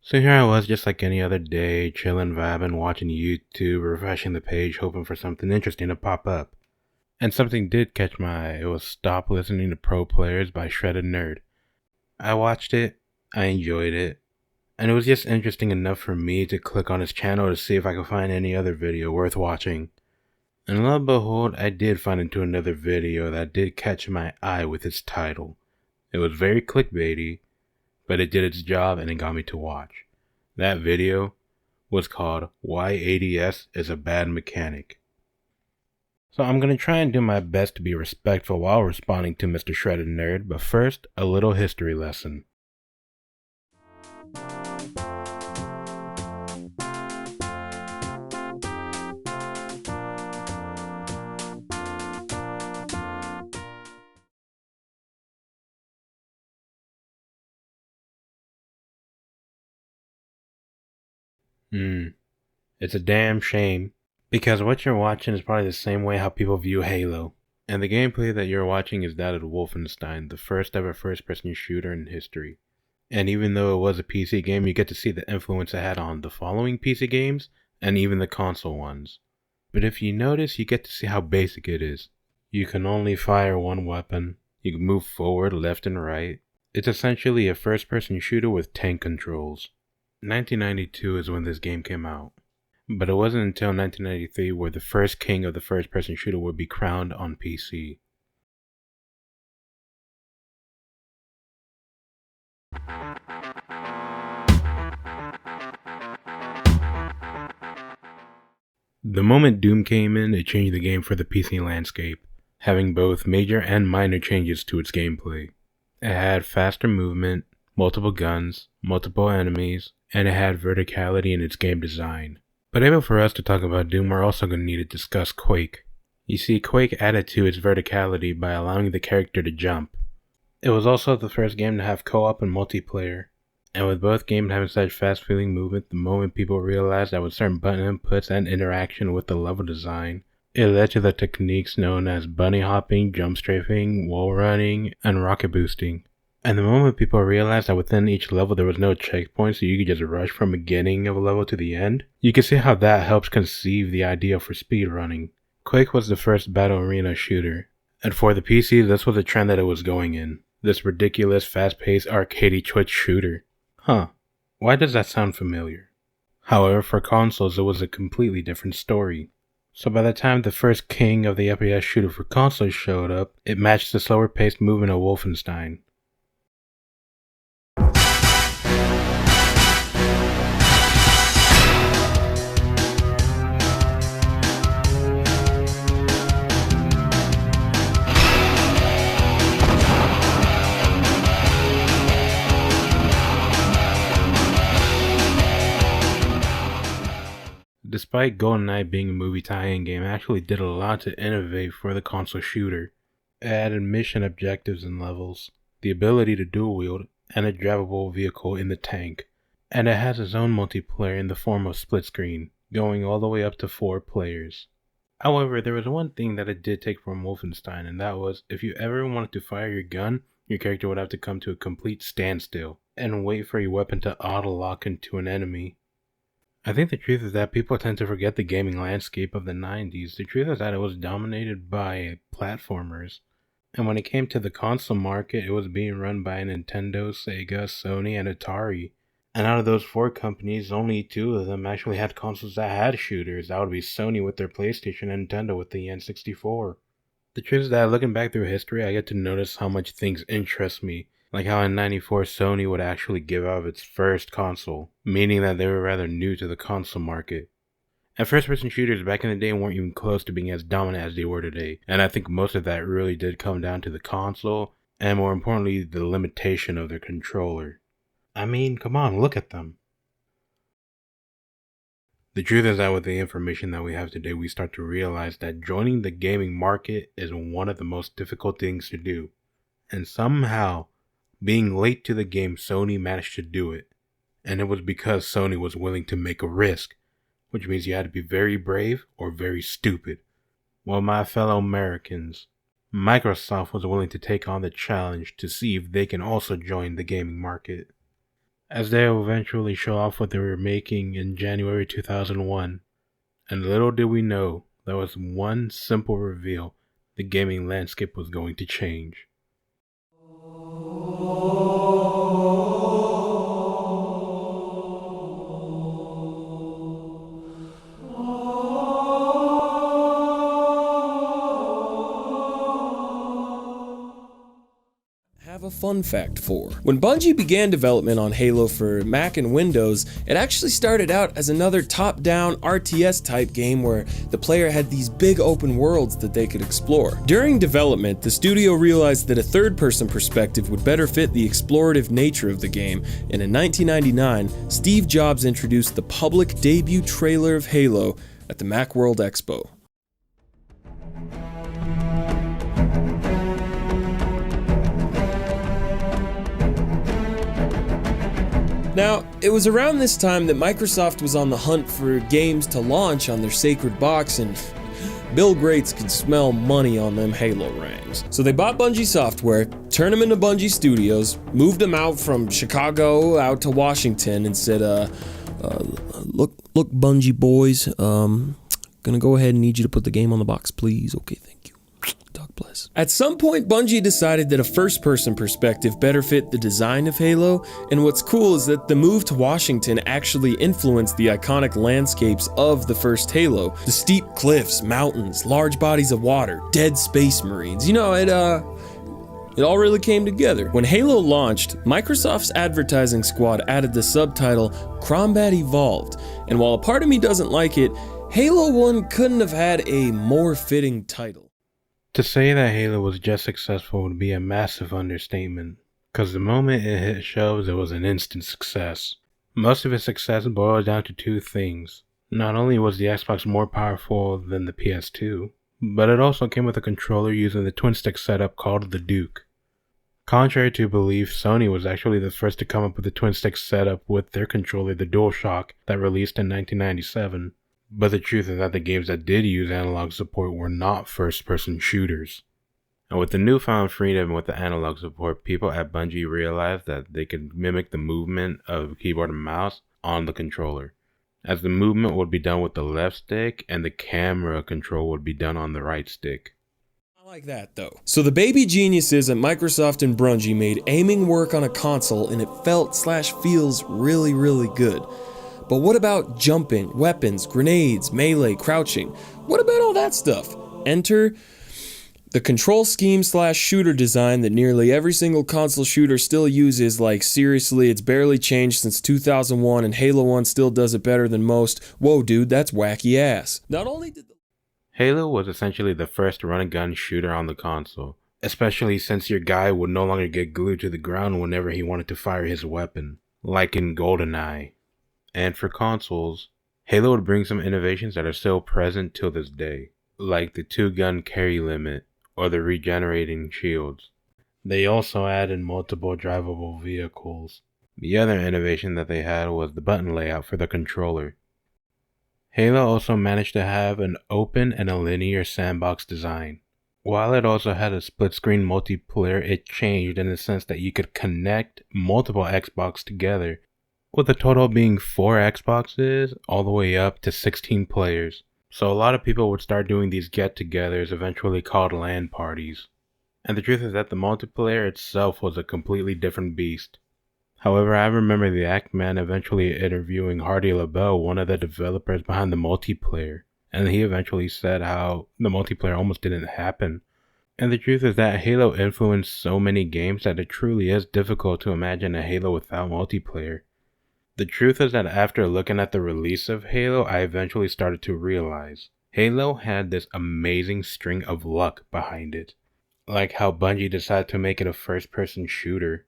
So here I was, just like any other day, chilling, vibing, watching YouTube, refreshing the page, hoping for something interesting to pop up. And something did catch my eye. It was Stop Listening to Pro Players by ShreddedNerd. I watched it, I enjoyed it, and it was just interesting enough for me to click on his channel to see if I could find any other video worth watching. And lo and behold, I did find into another video that did catch my eye with its title. It was very clickbaity, but it did its job and it got me to watch. That video was called Why ADS is a Bad Mechanic. So I'm going to try and do my best to be respectful while responding to Mr. ShreddedNerd, but first, a little history lesson. It's a damn shame, because what you're watching is probably the same way how people view Halo. And the gameplay that you're watching is that of Wolfenstein, the first ever first-person shooter in history. And even though it was a PC game, you get to see the influence it had on the following PC games, and even the console ones. But if you notice, you get to see how basic it is. You can only fire one weapon, you can move forward, left, and right. It's essentially a first-person shooter with tank controls. 1992 is when this game came out. But it wasn't until 1993 where the first king of the first-person shooter would be crowned on PC. The moment Doom came in, it changed the game for the PC landscape, having both major and minor changes to its gameplay. It had faster movement, multiple guns, multiple enemies, and it had verticality in its game design. But even for us to talk about Doom, we're also going to need to discuss Quake. You see, Quake added to its verticality by allowing the character to jump. It was also the first game to have co-op and multiplayer. And with both games having such fast-feeling movement, the moment people realized that with certain button inputs and interaction with the level design, it led to the techniques known as bunny hopping, jump strafing, wall running, and rocket boosting. And the moment people realized that within each level there was no checkpoint, so you could just rush from the beginning of a level to the end, you can see how that helps conceive the idea for speedrunning. Quake was the first battle arena shooter, and for the PC this was the trend that it was going in. This ridiculous, fast-paced, arcadey twitch shooter. Why does that sound familiar? However, for consoles it was a completely different story. So by the time the first king of the FPS shooter for consoles showed up, it matched the slower-paced movement of Wolfenstein. Despite GoldenEye being a movie tie-in game, it actually did a lot to innovate for the console shooter. It added mission objectives and levels, the ability to dual wield, and a drivable vehicle in the tank. And it has its own multiplayer in the form of split screen, going all the way up to 4 players. However, there was one thing that it did take from Wolfenstein, and that was if you ever wanted to fire your gun, your character would have to come to a complete standstill and wait for your weapon to auto-lock into an enemy. I think the truth is that people tend to forget the gaming landscape of the 90s. The truth is that it was dominated by platformers. And when it came to the console market, it was being run by Nintendo, Sega, Sony, and Atari. And out of those 4 companies, only 2 of them actually had consoles that had shooters. That would be Sony with their PlayStation and Nintendo with the N64. The truth is that looking back through history, I get to notice how much things interest me. Like how in '94 Sony would actually give out its first console, meaning that they were rather new to the console market. And first-person shooters back in the day weren't even close to being as dominant as they were today, and I think most of that really did come down to the console, and more importantly, the limitation of their controller. I mean, come on, look at them. The truth is that with the information that we have today, we start to realize that joining the gaming market is one of the most difficult things to do. And somehow, being late to the game, Sony managed to do it. And it was because Sony was willing to make a risk, which means you had to be very brave or very stupid. Well, my fellow Americans, Microsoft was willing to take on the challenge to see if they can also join the gaming market. as they will eventually show off what they were making in January 2001. And little did we know, there was one simple reveal: the gaming landscape was going to change. A fun fact for. When Bungie began development on Halo for Mac and Windows, it actually started out as another top-down RTS type game where the player had these big open worlds that they could explore. During development, the studio realized that a third-person perspective would better fit the explorative nature of the game, and in 1999, Steve Jobs introduced the public debut trailer of Halo at the Macworld Expo. Now, it was around this time that Microsoft was on the hunt for games to launch on their sacred box, and Bill Gates could smell money on them Halo rangs. So they bought Bungie Software, turned them into Bungie Studios, moved them out from Chicago out to Washington, and said, look, Bungie boys, gonna go ahead and need you to put the game on the box, please. Okay, thank you. God bless. At some point, Bungie decided that a first-person perspective better fit the design of Halo, and what's cool is that the move to Washington actually influenced the iconic landscapes of the first Halo. The steep cliffs, mountains, large bodies of water, dead space marines. You know, it all really came together. When Halo launched, Microsoft's advertising squad added the subtitle Combat Evolved, and while a part of me doesn't like it, Halo 1 couldn't have had a more fitting title. To say that Halo was just successful would be a massive understatement, because the moment it hit shelves, it was an instant success. Most of its success boils down to two things. Not only was the Xbox more powerful than the PS2, but it also came with a controller using the twin-stick setup called the Duke. Contrary to belief, Sony was actually the first to come up with the twin-stick setup with their controller, the DualShock, that released in 1997. But the truth is that the games that did use analog support were not first-person shooters. And with the newfound freedom with the analog support, people at Bungie realized that they could mimic the movement of keyboard and mouse on the controller, as the movement would be done with the left stick and the camera control would be done on the right stick. I like that though. So the baby geniuses at Microsoft and Bungie made aiming work on a console, and it felt/feels really, really good. But what about jumping, weapons, grenades, melee, crouching? What about all that stuff? Enter the control scheme/shooter design that nearly every single console shooter still uses. Like, seriously, it's barely changed since 2001, and Halo 1 still does it better than most. Whoa, dude, that's wacky ass. Not only did Halo was essentially the first run-and-gun shooter on the console, especially since your guy would no longer get glued to the ground whenever he wanted to fire his weapon, like in GoldenEye. And for consoles, Halo would bring some innovations that are still present till this day, like the 2-gun carry limit or the regenerating shields. They also added multiple drivable vehicles. The other innovation that they had was the button layout for the controller. Halo also managed to have an open and a linear sandbox design. While it also had a split-screen multiplayer, it changed in the sense that you could connect multiple Xbox together, with the total being 4 Xboxes all the way up to 16 players. So a lot of people would start doing these get-togethers, eventually called LAN parties. And the truth is that the multiplayer itself was a completely different beast. However, I remember the Act-Man eventually interviewing Hardy LaBelle, one of the developers behind the multiplayer, and he eventually said how the multiplayer almost didn't happen. And the truth is that Halo influenced so many games that it truly is difficult to imagine a Halo without multiplayer. The truth is that after looking at the release of Halo, I eventually started to realize Halo had this amazing string of luck behind it. Like how Bungie decided to make it a first-person shooter,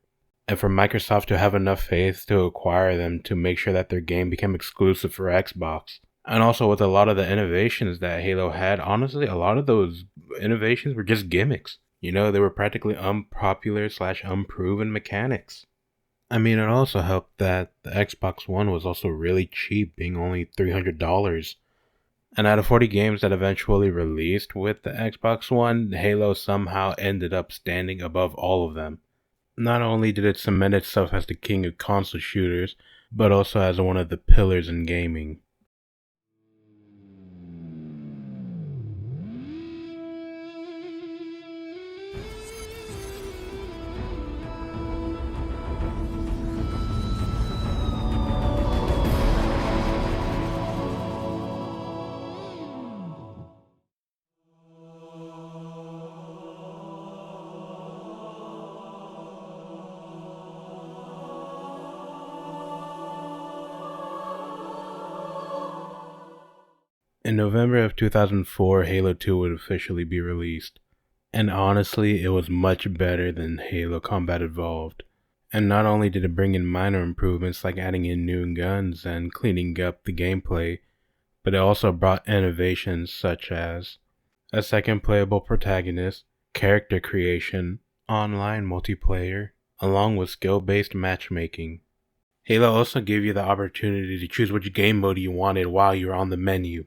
and for Microsoft to have enough faith to acquire them to make sure that their game became exclusive for Xbox. And also with a lot of the innovations that Halo had, honestly, a lot of those innovations were just gimmicks. You know, they were practically unpopular/unproven mechanics. I mean, it also helped that the Xbox One was also really cheap, being only $300. And out of 40 games that eventually released with the Xbox One, Halo somehow ended up standing above all of them. Not only did it cement itself as the king of console shooters, but also as one of the pillars in gaming. In November of 2004, Halo 2 would officially be released, and honestly, it was much better than Halo Combat Evolved. And not only did it bring in minor improvements like adding in new guns and cleaning up the gameplay, but it also brought innovations such as a second playable protagonist, character creation, online multiplayer, along with skill-based matchmaking. Halo also gave you the opportunity to choose which game mode you wanted while you were on the menu.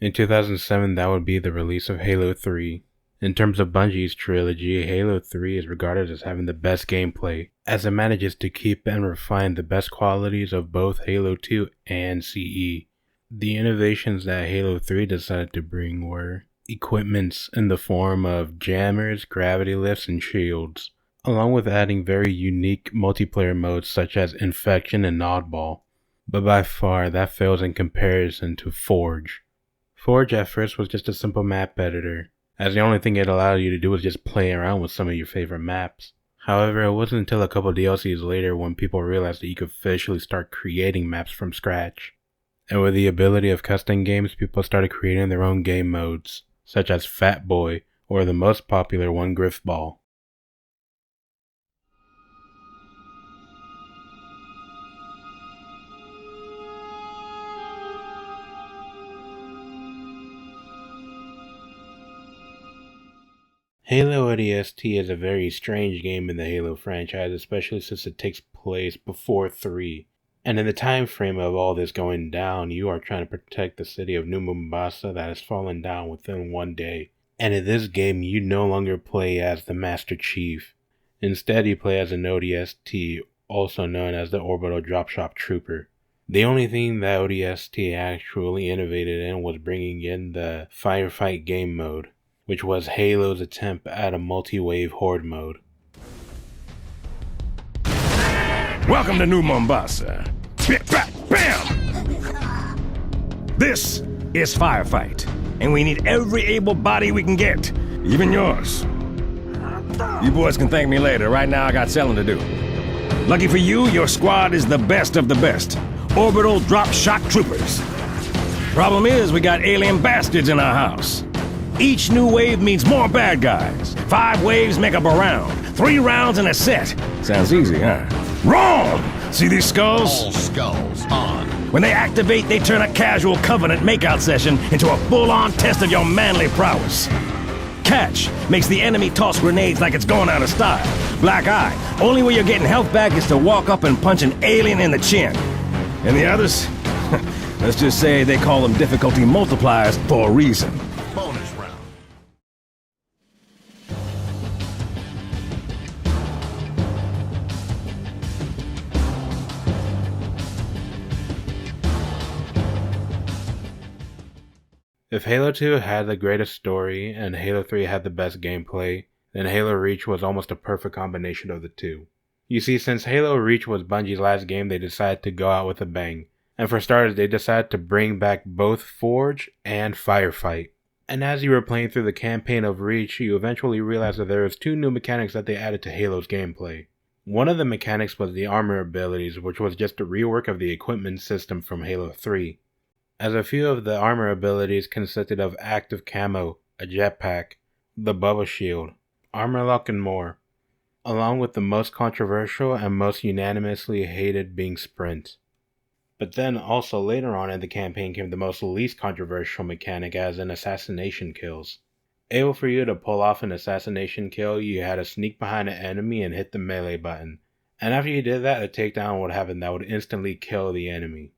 In 2007, that would be the release of Halo 3. In terms of Bungie's trilogy, Halo 3 is regarded as having the best gameplay, as it manages to keep and refine the best qualities of both Halo 2 and CE. The innovations that Halo 3 decided to bring were equipments in the form of jammers, gravity lifts, and shields, along with adding very unique multiplayer modes such as Infection and Oddball. But by far, that fails in comparison to Forge. Forge at first was just a simple map editor, as the only thing it allowed you to do was just play around with some of your favorite maps. However, it wasn't until a couple DLCs later when people realized that you could officially start creating maps from scratch. And with the ability of custom games, people started creating their own game modes, such as Fat Boy, or the most popular one, Griffball. Halo ODST is a very strange game in the Halo franchise, especially since it takes place before 3. And in the time frame of all this going down, you are trying to protect the city of New Mombasa that has fallen down within one day. And in this game, you no longer play as the Master Chief. Instead, you play as an ODST, also known as the Orbital Dropshot Trooper. The only thing that ODST actually innovated in was bringing in the Firefight game mode, which was Halo's attempt at a multi-wave horde mode. Welcome to New Mombasa. Bam! This is Firefight, and we need every able body we can get, even yours. You boys can thank me later. Right now I got selling to do. Lucky for you, your squad is the best of the best. Orbital Dropshot Troopers. Problem is, we got alien bastards in our house. Each new wave means more bad guys. 5 waves make up a round. 3 rounds in a set. Sounds easy, huh? Wrong! See these skulls? All skulls on. When they activate, they turn a casual Covenant makeout session into a full-on test of your manly prowess. Catch makes the enemy toss grenades like it's going out of style. Black Eye, only way you're getting health back is to walk up and punch an alien in the chin. And the others? Let's just say they call them difficulty multipliers for a reason. Bonus round. If Halo 2 had the greatest story and Halo 3 had the best gameplay, then Halo Reach was almost a perfect combination of the two. You see, since Halo Reach was Bungie's last game, they decided to go out with a bang. And for starters, they decided to bring back both Forge and Firefight. And as you were playing through the campaign of Reach, you eventually realized that there was 2 new mechanics that they added to Halo's gameplay. One of the mechanics was the armor abilities, which was just a rework of the equipment system from Halo 3. As a few of the armor abilities consisted of active camo, a jetpack, the bubble shield, armor lock, and more, along with the most controversial and most unanimously hated being sprint. But then also later on in the campaign came the most least controversial mechanic, as in assassination kills. Able for you to pull off an assassination kill, you had to sneak behind an enemy and hit the melee button. And after you did that, a takedown would happen that would instantly kill the enemy.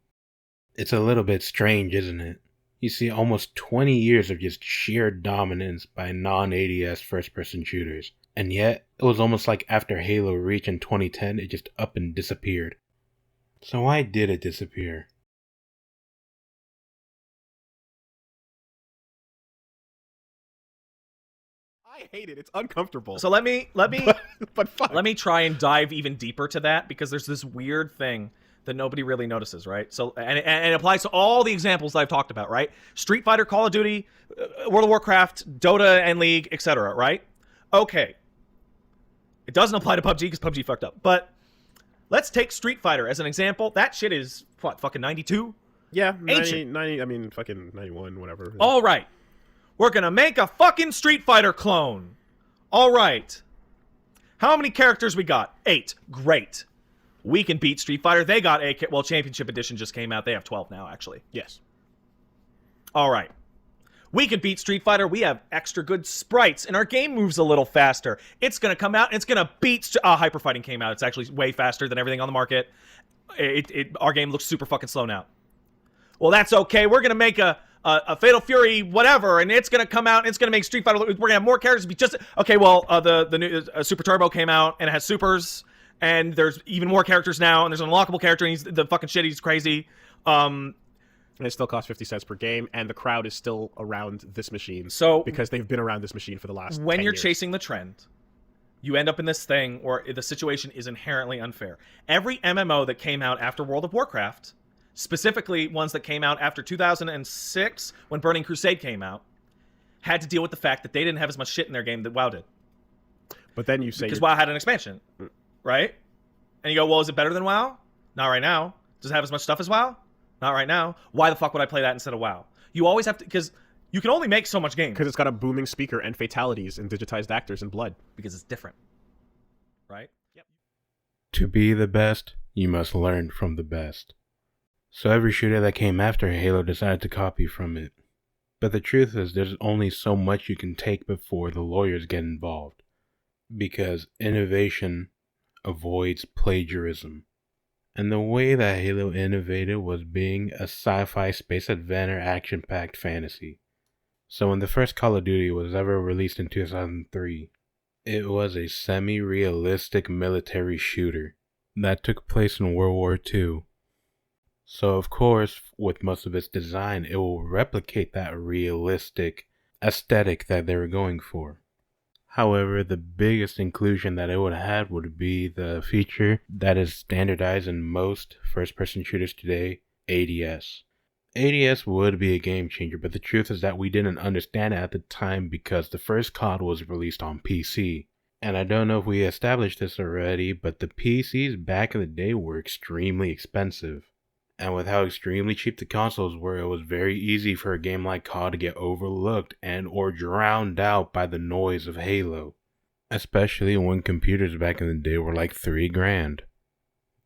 It's a little bit strange, isn't it? You see almost 20 years of just sheer dominance by non-ADS first-person shooters. And yet, it was almost like after Halo Reach in 2010, it just up and disappeared. So why did it disappear? I hate it. It's uncomfortable. So let me but fuck. let me try and dive even deeper to that, because there's this weird thing that nobody really notices, right? So and it applies to all the examples that I've talked about, right? Street Fighter, Call of Duty, World of Warcraft, Dota and League, etc., right? Okay. It doesn't apply to PUBG because PUBG fucked up. But let's take Street Fighter as an example. That shit is what, fucking 92? Yeah, 90, Ancient. 90, I mean, fucking 91, whatever. All right. We're going to make a fucking Street Fighter clone. All right. How many characters we got? 8. Great. We can beat Street Fighter. They got 8. Well, Championship Edition just came out. They have 12 now, actually. Yes. All right. We can beat Street Fighter. We have extra good sprites, and our game moves a little faster. It's going to come out, and it's going to beat... Hyper Fighting came out. It's actually way faster than everything on the market. Our game looks super fucking slow now. Well, that's okay. We're going to make a Fatal Fury whatever, and it's going to come out, and it's going to make Street Fighter... We're going to have more characters. Be just... Okay, well, the new Super Turbo came out, and it has supers, and there's even more characters now, and there's an unlockable character, and he's the fucking shit. He's crazy. And it still costs 50 cents per game, and the crowd is still around this machine. So because they've been around this machine for the last when 10 you're years. chasing the trend, you end up in this thing where the situation is inherently unfair. Every MMO that came out after World of Warcraft, specifically ones that came out after 2006 when Burning Crusade came out, had to deal with the fact that they didn't have as much shit in their game that WoW did. But then you say... Because WoW had an expansion, right? And you go, well, is it better than WoW? Not right now. Does it have as much stuff as WoW? Not right now. Why the fuck would I play that instead of WoW? You always have to... Because you can only make so much game. Because it's got a booming speaker and fatalities and digitized actors and blood. Because it's different. Right? Yep. To be the best, you must learn from the best. So every shooter that came after Halo decided to copy from it. But the truth is, there's only so much you can take before the lawyers get involved. Because innovation avoids plagiarism. And the way that Halo innovated was being a sci-fi space adventure action-packed fantasy. So when the first Call of Duty was ever released in 2003, it was a semi-realistic military shooter that took place in World War II. So of course, with most of its design, it will replicate that realistic aesthetic that they were going for. However, the biggest inclusion that it would have would be the feature that is standardized in most first-person shooters today, ADS. ADS would be a game changer, but the truth is that we didn't understand it at the time because the first COD was released on PC. And I don't know if we established this already, but the PCs back in the day were extremely expensive. And with how extremely cheap the consoles were, it was very easy for a game like COD to get overlooked and or drowned out by the noise of Halo. Especially when computers back in the day were like $3,000.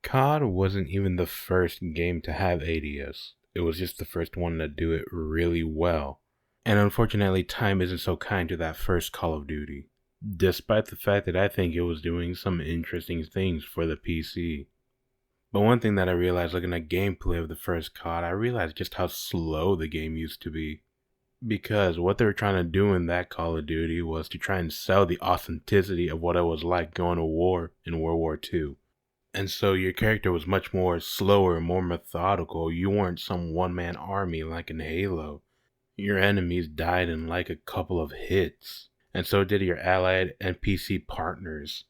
COD wasn't even the first game to have ADS. It was just the first one to do it really well. And unfortunately, time isn't so kind to that first Call of Duty. Despite the fact that I think it was doing some interesting things for the PC. But one thing that I realized looking at gameplay of the first COD, I realized just how slow the game used to be. Because what they were trying to do in that Call of Duty was to try and sell the authenticity of what it was like going to war in World War II. And so your character was much more slower, more methodical. You weren't some one-man army like in Halo. Your enemies died in like a couple of hits. And so did your allied NPC partners.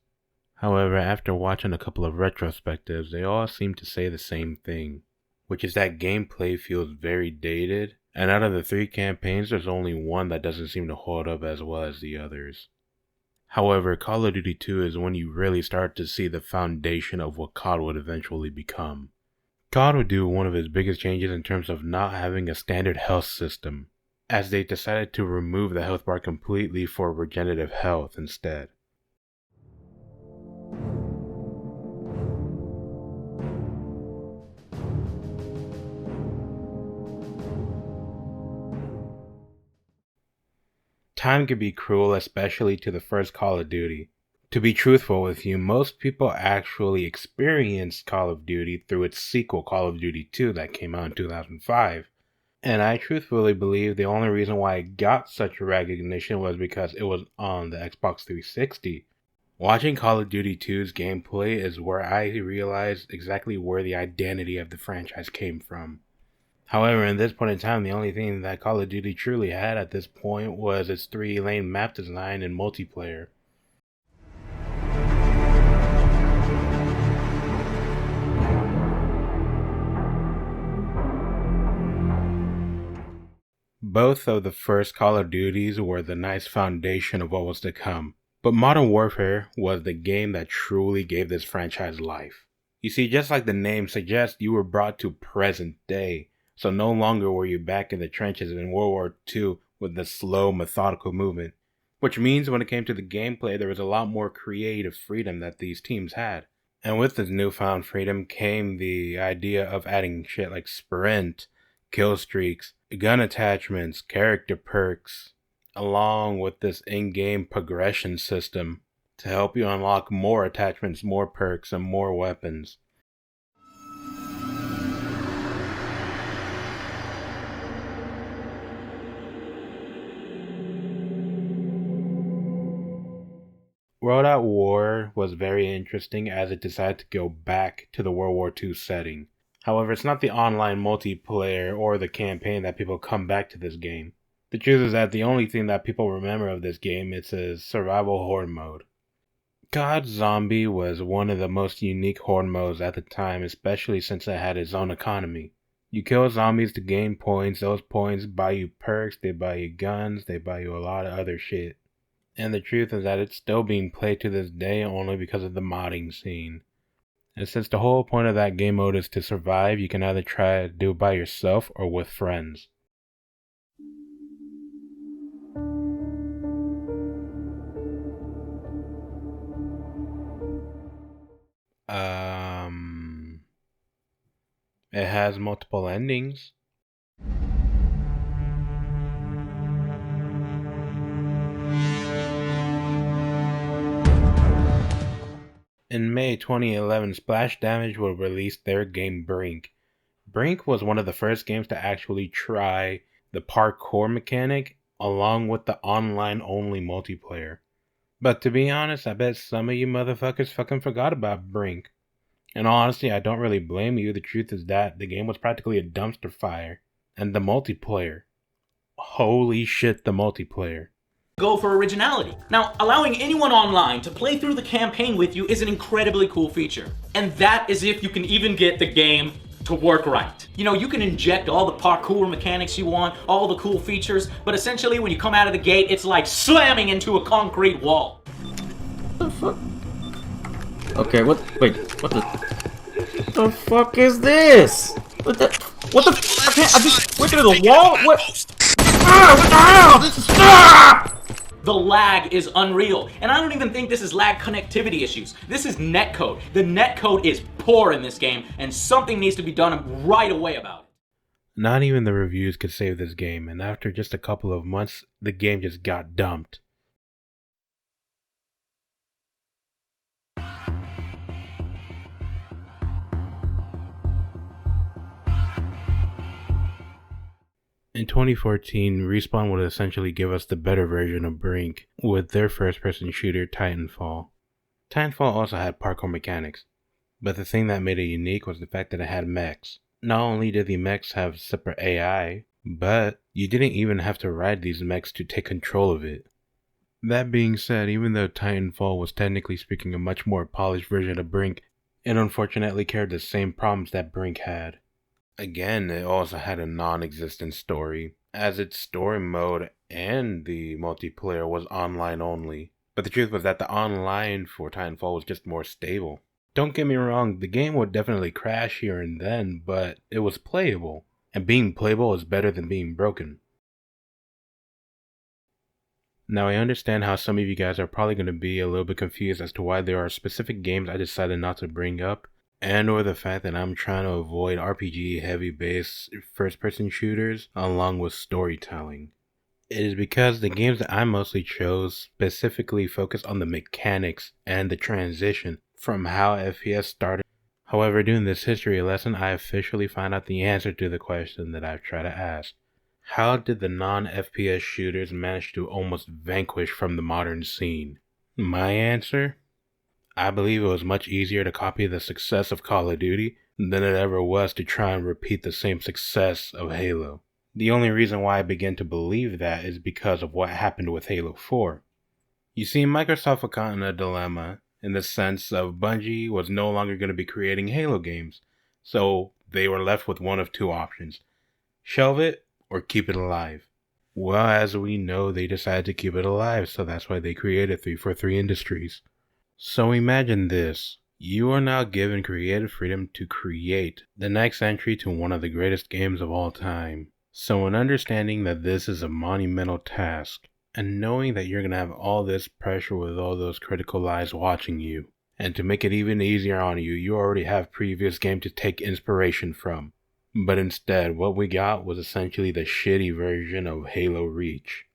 However, after watching a couple of retrospectives, they all seem to say the same thing, which is that gameplay feels very dated, and out of the 3 campaigns, there's only one that doesn't seem to hold up as well as the others. However, Call of Duty 2 is when you really start to see the foundation of what COD would eventually become. COD would do one of its biggest changes in terms of not having a standard health system, as they decided to remove the health bar completely for regenerative health instead. Time can be cruel, especially to the first Call of Duty. To be truthful with you, most people actually experienced Call of Duty through its sequel, Call of Duty 2, that came out in 2005. And I truthfully believe the only reason why it got such recognition was because it was on the Xbox 360. Watching Call of Duty 2's gameplay is where I realized exactly where the identity of the franchise came from. However, in this point in time, the only thing that Call of Duty truly had at this point was its 3-lane map design and multiplayer. Both of the first Call of Duties were the nice foundation of what was to come, but Modern Warfare was the game that truly gave this franchise life. You see, just like the name suggests, you were brought to present day, so no longer were you back in the trenches in World War II with the slow, methodical movement, which means when it came to the gameplay, there was a lot more creative freedom that these teams had. And with this newfound freedom came the idea of adding shit like sprint, kill streaks, gun attachments, character perks, along with this in-game progression system to help you unlock more attachments, more perks, and more weapons. World at War was very interesting as it decided to go back to the World War II setting. However, it's not the online multiplayer or the campaign that people come back to this game. The truth is that the only thing that people remember of this game is its survival horde mode. COD Zombie was one of the most unique horde modes at the time, especially since it had its own economy. You kill zombies to gain points, those points buy you perks, they buy you guns, they buy you a lot of other shit. And the truth is that it's still being played to this day only because of the modding scene. And since the whole point of that game mode is to survive, you can either try to do it by yourself or with friends. It has multiple endings. In May 2011, Splash Damage will release their game Brink. Brink was one of the first games to actually try the parkour mechanic along with the online-only multiplayer. But to be honest, I bet some of you motherfuckers fucking forgot about Brink. And honestly, I don't really blame you. The truth is that the game was practically a dumpster fire. And the multiplayer. Holy shit, the multiplayer. Go for originality. Now, allowing anyone online to play through the campaign with you is an incredibly cool feature. And that is if you can even get the game to work right. You know, you can inject all the parkour mechanics you want, all the cool features, but essentially when you come out of the gate, it's like slamming into a concrete wall. What the fuck? Okay, what the fuck is this? What the I just went into the wall? What? What the hell? This is The lag is unreal. And I don't even think this is lag connectivity issues. This is netcode. The netcode is poor in this game, and something needs to be done right away about it. Not even the reviews could save this game, and after just a couple of months, the game just got dumped. In 2014, Respawn would essentially give us the better version of Brink with their first-person shooter Titanfall. Titanfall also had parkour mechanics, but the thing that made it unique was the fact that it had mechs. Not only did the mechs have separate AI, but you didn't even have to ride these mechs to take control of it. That being said, even though Titanfall was technically speaking a much more polished version of Brink, it unfortunately carried the same problems that Brink had. Again, it also had a non-existent story, as its story mode and the multiplayer was online only. But the truth was that the online for Titanfall was just more stable. Don't get me wrong, the game would definitely crash here and then, but it was playable. And being playable is better than being broken. Now I understand how some of you guys are probably going to be a little bit confused as to why there are specific games I decided not to bring up, and or the fact that I'm trying to avoid RPG heavy based first person shooters along with storytelling. It is because the games that I mostly chose specifically focus on the mechanics and the transition from how FPS started. However, during this history lesson, I officially found out the answer to the question that I've tried to ask. How did the non-FPS shooters manage to almost vanquish from the modern scene? My answer? I believe it was much easier to copy the success of Call of Duty than it ever was to try and repeat the same success of Halo. The only reason why I begin to believe that is because of what happened with Halo 4. You see, Microsoft was caught in a dilemma in the sense of Bungie was no longer going to be creating Halo games, so they were left with one of two options: shelve it or keep it alive. Well, as we know, they decided to keep it alive, so that's why they created 343 Industries. So imagine this. You are now given creative freedom to create the next entry to one of the greatest games of all time. So in understanding that this is a monumental task, and knowing that you're going to have all this pressure with all those critical eyes watching you, and to make it even easier on you, you already have previous game to take inspiration from. But instead, what we got was essentially the shitty version of Halo Reach.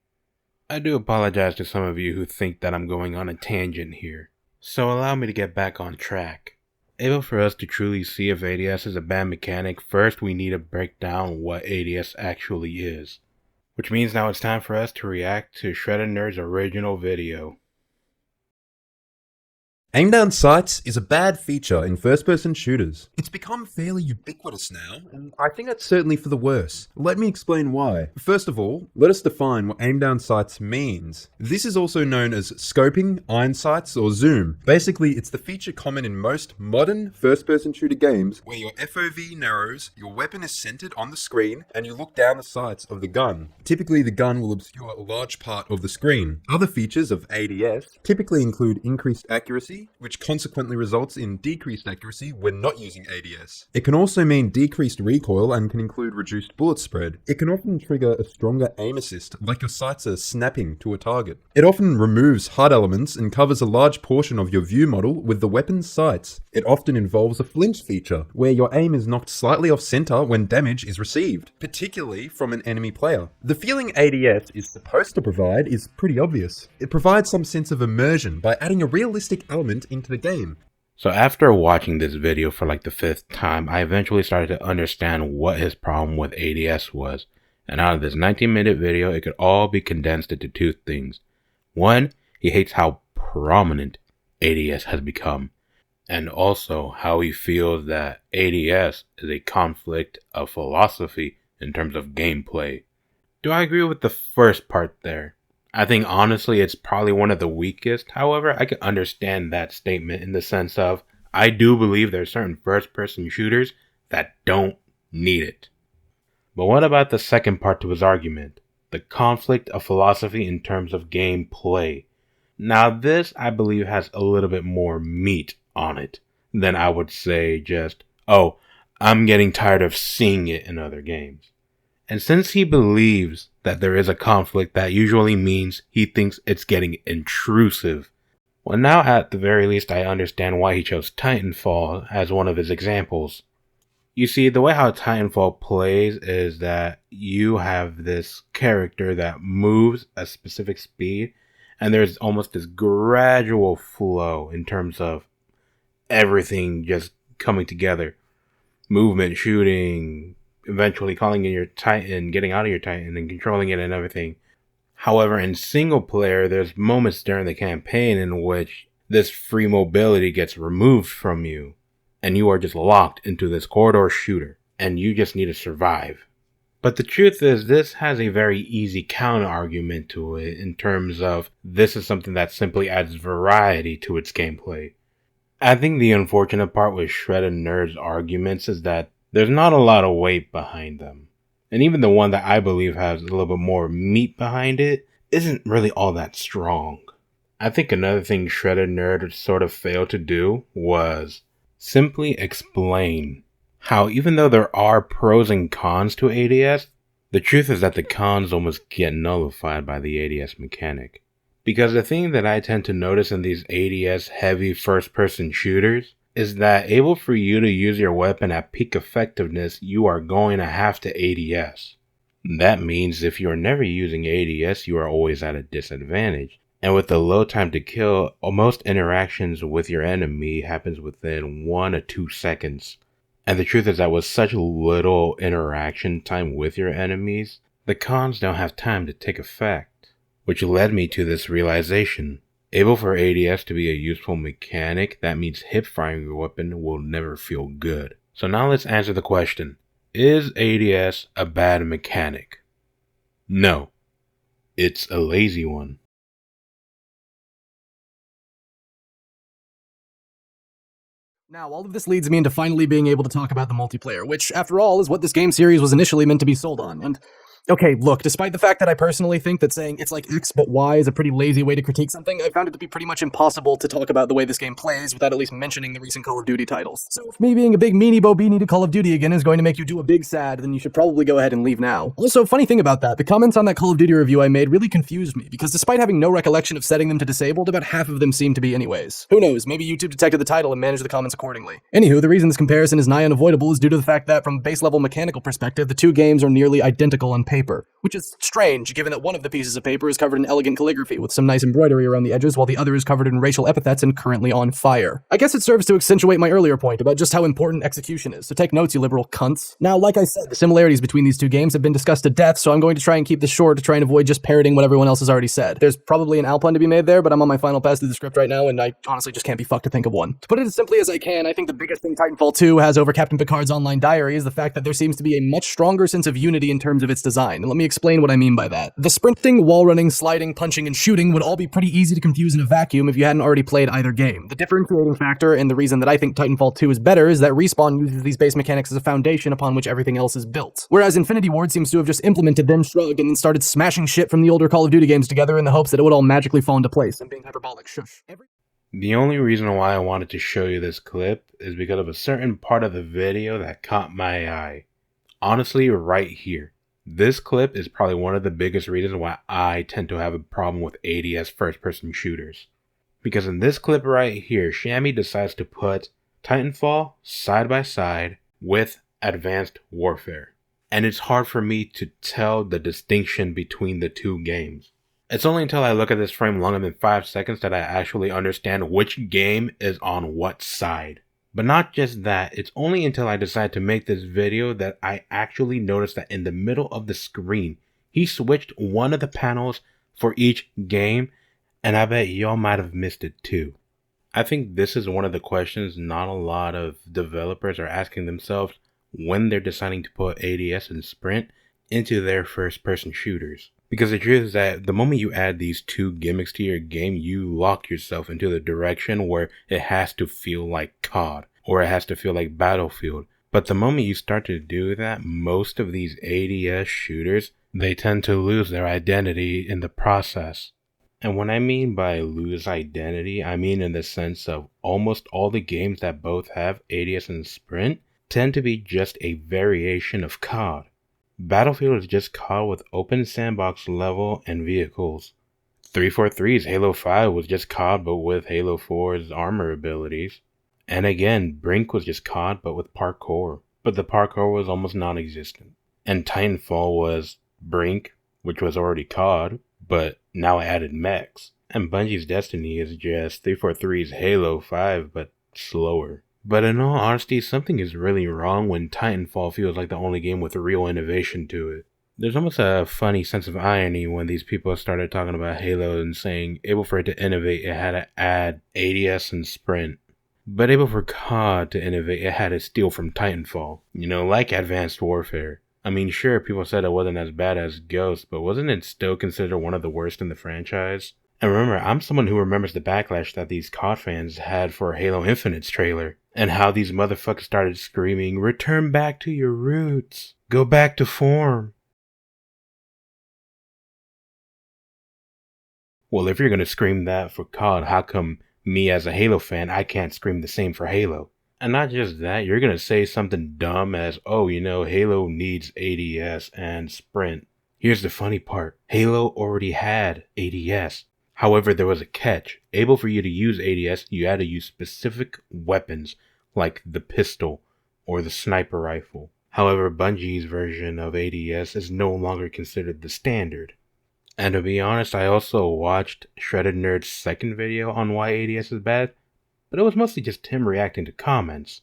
I do apologize to some of you who think that I'm going on a tangent here, so allow me to get back on track. Able for us to truly see if ADS is a bad mechanic, first we need to break down what ADS actually is. Which means now it's time for us to react to ShreddedNerd's original video. Aim down sights is a bad feature in first-person shooters. It's become fairly ubiquitous now, and I think that's certainly for the worse. Let me explain why. First of all, let us define what aim down sights means. This is also known as scoping, iron sights, or zoom. Basically, it's the feature common in most modern first-person shooter games where your FOV narrows, your weapon is centered on the screen, and you look down the sights of the gun. Typically, the gun will obscure a large part of the screen. Other features of ADS typically include increased accuracy, which consequently results in decreased accuracy when not using ADS. It can also mean decreased recoil and can include reduced bullet spread. It can often trigger a stronger aim assist, like your sights are snapping to a target. It often removes HUD elements and covers a large portion of your view model with the weapon's sights. It often involves a flinch feature, where your aim is knocked slightly off center when damage is received, particularly from an enemy player. The feeling ADS is supposed to provide is pretty obvious. It provides some sense of immersion by adding a realistic element into the game. So after watching this video for like the 5th time, I eventually started to understand what his problem with ADS was. And out of this 19-minute video, it could all be condensed into two things. One, he hates how prominent ADS has become. And also how he feels that ADS is a conflict of philosophy in terms of gameplay. Do I agree with the first part there? I think honestly it's probably one of the weakest. However, I can understand that statement in the sense of I do believe there are certain first-person shooters that don't need it. But what about the second part to his argument? The conflict of philosophy in terms of gameplay. Now this, I believe, has a little bit more meat on it than I would say just, oh, I'm getting tired of seeing it in other games. And since he believes that there is a conflict, that usually means he thinks it's getting intrusive. Well, now at the very least I understand why he chose Titanfall as one of his examples. You see, the way how Titanfall plays is that you have this character that moves a specific speed, and there's almost this gradual flow in terms of everything just coming together. Movement, shooting, eventually calling in your Titan, getting out of your Titan and controlling it and everything. However, in single player, there's moments during the campaign in which this free mobility gets removed from you and you are just locked into this corridor shooter and you just need to survive. But the truth is, this has a very easy counter argument to it in terms of this is something that simply adds variety to its gameplay. I think the unfortunate part with ShreddedNerd's arguments is that there's not a lot of weight behind them. And even the one that I believe has a little bit more meat behind it isn't really all that strong. I think another thing ShreddedNerd sort of failed to do was simply explain how even though there are pros and cons to ADS, the truth is that the cons almost get nullified by the ADS mechanic. Because the thing that I tend to notice in these ADS heavy first-person shooters is that able for you to use your weapon at peak effectiveness, you are going to have to ADS. That means if you are never using ADS, you are always at a disadvantage. And with the low time to kill, most interactions with your enemy happens within 1 to 2 seconds. And the truth is that with such little interaction time with your enemies, the cons don't have time to take effect. Which led me to this realization. Able for ADS to be a useful mechanic, that means hip firing your weapon will never feel good. So now let's answer the question. Is ADS a bad mechanic? No. It's a lazy one. Now, all of this leads me into finally being able to talk about the multiplayer, which, after all, is what this game series was initially meant to be sold on. And okay, look, despite the fact that I personally think that saying it's like X but Y is a pretty lazy way to critique something, I found it to be pretty much impossible to talk about the way this game plays without at least mentioning the recent Call of Duty titles. So if me being a big meanie bobini to Call of Duty again is going to make you do a big sad, then you should probably go ahead and leave now. Also, funny thing about that, the comments on that Call of Duty review I made really confused me, because despite having no recollection of setting them to disabled, about half of them seemed to be anyways. Who knows, maybe YouTube detected the title and managed the comments accordingly. Anywho, the reason this comparison is nigh unavoidable is due to the fact that, from a base level mechanical perspective, the two games are nearly identical on paper, which is strange, given that one of the pieces of paper is covered in elegant calligraphy with some nice embroidery around the edges, while the other is covered in racial epithets and currently on fire. I guess it serves to accentuate my earlier point about just how important execution is, so take notes, you liberal cunts. Now, like I said, the similarities between these two games have been discussed to death, so I'm going to try and keep this short to try and avoid just parroting what everyone else has already said. There's probably an Alpine to be made there, but I'm on my final pass through the script right now, and I honestly just can't be fucked to think of one. To put it as simply as I can, I think the biggest thing Titanfall 2 has over Captain Picard's online diary is the fact that there seems to be a much stronger sense of unity in terms of its design, and let me explain what I mean by that. The sprinting, wall running, sliding, punching, and shooting would all be pretty easy to confuse in a vacuum if you hadn't already played either game. The differentiating factor, and the reason that I think Titanfall 2 is better, is that Respawn uses these base mechanics as a foundation upon which everything else is built. Whereas Infinity Ward seems to have just implemented them, shrugged, and then started smashing shit from the older Call of Duty games together in the hopes that it would all magically fall into place. I'm being hyperbolic, shush. The only reason why I wanted to show you this clip is because of a certain part of the video that caught my eye. Honestly, right here. This clip is probably one of the biggest reasons why I tend to have a problem with ADS first-person shooters. Because in this clip right here, Shammy decides to put Titanfall side by side with Advanced Warfare. And it's hard for me to tell the distinction between the two games. It's only until I look at this frame longer than 5 seconds that I actually understand which game is on what side. But not just that, it's only until I decide to make this video that I actually noticed that in the middle of the screen, he switched one of the panels for each game, and I bet y'all might have missed it too. I think this is one of the questions not a lot of developers are asking themselves when they're deciding to put ADS and Sprint into their first-person shooters. Because the truth is that the moment you add these two gimmicks to your game, you lock yourself into the direction where it has to feel like COD, or it has to feel like Battlefield. But the moment you start to do that, most of these ADS shooters, they tend to lose their identity in the process. And when I mean by lose identity, I mean in the sense of almost all the games that both have ADS and Sprint tend to be just a variation of COD. Battlefield is just COD with open sandbox level and vehicles. 343's Halo 5 was just COD but with Halo 4's armor abilities. And again, Brink was just COD but with parkour. But the parkour was almost non-existent. And Titanfall was Brink, which was already COD, but now added mechs. And Bungie's Destiny is just 343's Halo 5 but slower. But in all honesty, something is really wrong when Titanfall feels like the only game with real innovation to it. There's almost a funny sense of irony when these people started talking about Halo and saying able for it to innovate, it had to add ADS and Sprint. But able for COD to innovate, it had to steal from Titanfall. You know, like Advanced Warfare. I mean, sure, people said it wasn't as bad as Ghost, but wasn't it still considered one of the worst in the franchise? And remember, I'm someone who remembers the backlash that these COD fans had for Halo Infinite's trailer. And how these motherfuckers started screaming, "Return back to your roots. Go back to form." Well, if you're gonna scream that for COD, how come me as a Halo fan, I can't scream the same for Halo? And not just that, you're gonna say something dumb as, oh, you know, Halo needs ADS and Sprint. Here's the funny part. Halo already had ADS. However, there was a catch. Able for you to use ADS, you had to use specific weapons, like the pistol or the sniper rifle. However, Bungie's version of ADS is no longer considered the standard. And to be honest, I also watched ShreddedNerd's second video on why ADS is bad, but it was mostly just him reacting to comments.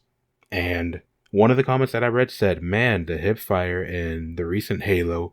And one of the comments that I read said, man, the hipfire in the recent Halo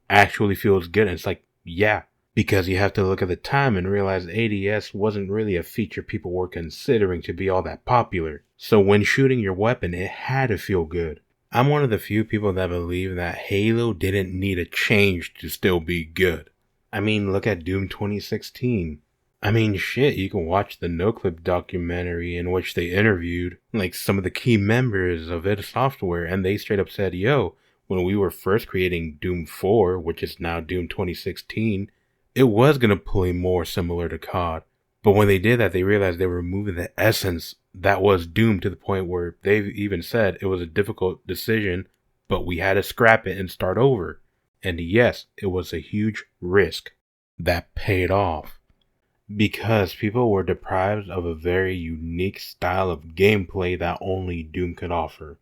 actually feels good. And it's like, yeah, because you have to look at the time and realize ADS wasn't really a feature people were considering to be all that popular. So when shooting your weapon, it had to feel good. I'm one of the few people that believe that Halo didn't need a change to still be good. I mean, look at Doom 2016. I mean, shit, you can watch the NoClip documentary in which they interviewed, like, some of the key members of id Software, and they straight up said, yo, when we were first creating Doom 4, which is now Doom 2016, it was going to play more similar to COD. But when they did that, they realized they were removing the essence that was Doom, to the point where they've even said it was a difficult decision, but we had to scrap it and start over. And yes, it was a huge risk that paid off, because people were deprived of a very unique style of gameplay that only Doom could offer.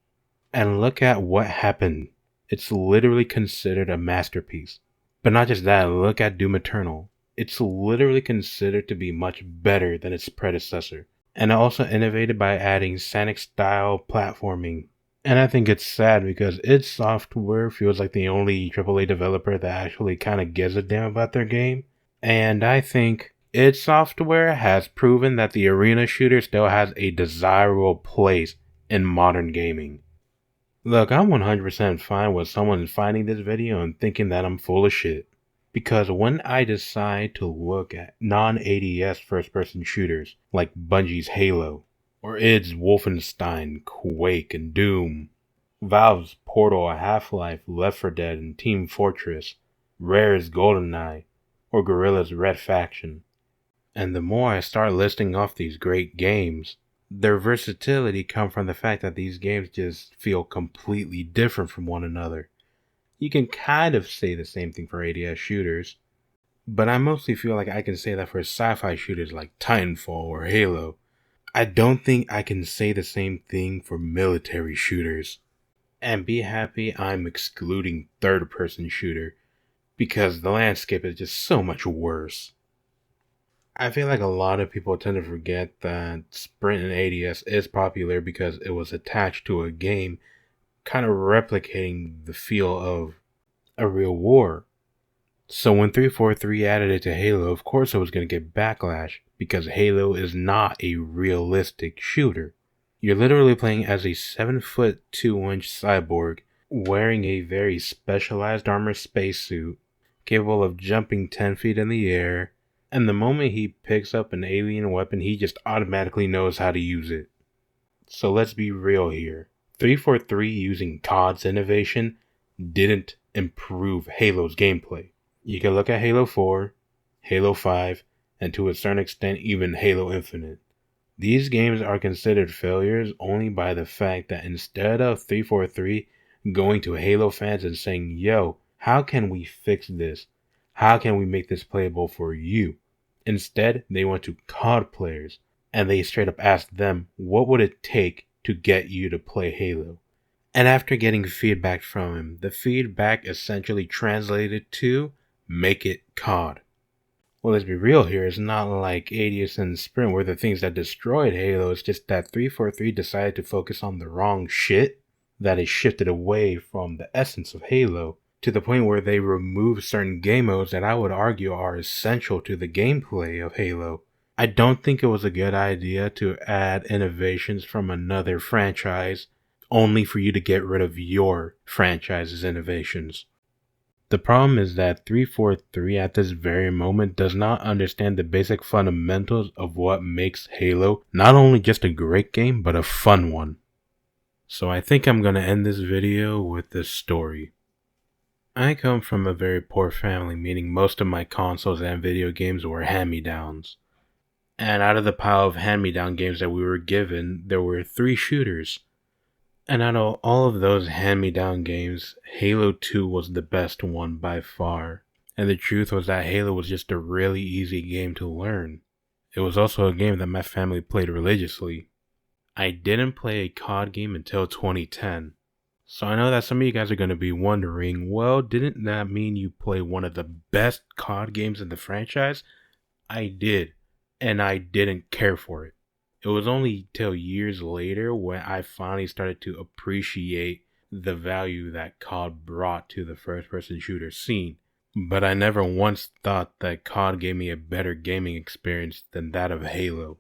And look at what happened. It's literally considered a masterpiece. But not just that, look at Doom Eternal. It's literally considered to be much better than its predecessor. And also innovated by adding Sonic style platforming. And I think it's sad because id Software feels like the only AAA developer that actually kind of gives a damn about their game. And I think id Software has proven that the arena shooter still has a desirable place in modern gaming. Look, I'm 100% fine with someone finding this video and thinking that I'm full of shit. Because when I decide to look at non-ADS first-person shooters like Bungie's Halo, or id's Wolfenstein, Quake, and Doom, Valve's Portal, Half-Life, Left 4 Dead, and Team Fortress, Rare's GoldenEye, or Guerrilla's Red Faction, and the more I start listing off these great games, their versatility comes from the fact that these games just feel completely different from one another. You can kind of say the same thing for ADS shooters, but I mostly feel like I can say that for sci-fi shooters like Titanfall or Halo. I don't think I can say the same thing for military shooters. And be happy I'm excluding third-person shooter, because the landscape is just so much worse. I feel like a lot of people tend to forget that Sprint and ADS is popular because it was attached to a game, kind of replicating the feel of a real war. So when 343 added it to Halo, of course it was going to get backlash, because Halo is not a realistic shooter. You're literally playing as a 7'2" cyborg, wearing a very specialized armored spacesuit, capable of jumping 10 feet in the air, and the moment he picks up an alien weapon, he just automatically knows how to use it. So let's be real here. 343 using COD's innovation didn't improve Halo's gameplay. You can look at Halo 4, Halo 5, and to a certain extent even Halo Infinite. These games are considered failures only by the fact that instead of 343 going to Halo fans and saying, yo, how can we fix this? How can we make this playable for you? Instead, they went to COD players, and they straight up asked them, what would it take to get you to play Halo? And after getting feedback from him, the feedback essentially translated to, make it COD. Well, let's be real here, it's not like ADS and Sprint were the things that destroyed Halo, it's just that 343 decided to focus on the wrong shit, that it shifted away from the essence of Halo, to the point where they remove certain game modes that I would argue are essential to the gameplay of Halo. I don't think it was a good idea to add innovations from another franchise only for you to get rid of your franchise's innovations. The problem is that 343 at this very moment does not understand the basic fundamentals of what makes Halo not only just a great game, but a fun one. So I think I'm going to end this video with this story. I come from a very poor family, meaning most of my consoles and video games were hand-me-downs. And out of the pile of hand-me-down games that we were given, there were 3 shooters. And out of all of those hand-me-down games, Halo 2 was the best one by far. And the truth was that Halo was just a really easy game to learn. It was also a game that my family played religiously. I didn't play a COD game until 2010. So I know that some of you guys are going to be wondering, well, didn't that mean you play one of the best COD games in the franchise? I did, and I didn't care for it. It was only till years later when I finally started to appreciate the value that COD brought to the first-person shooter scene. But I never once thought that COD gave me a better gaming experience than that of Halo.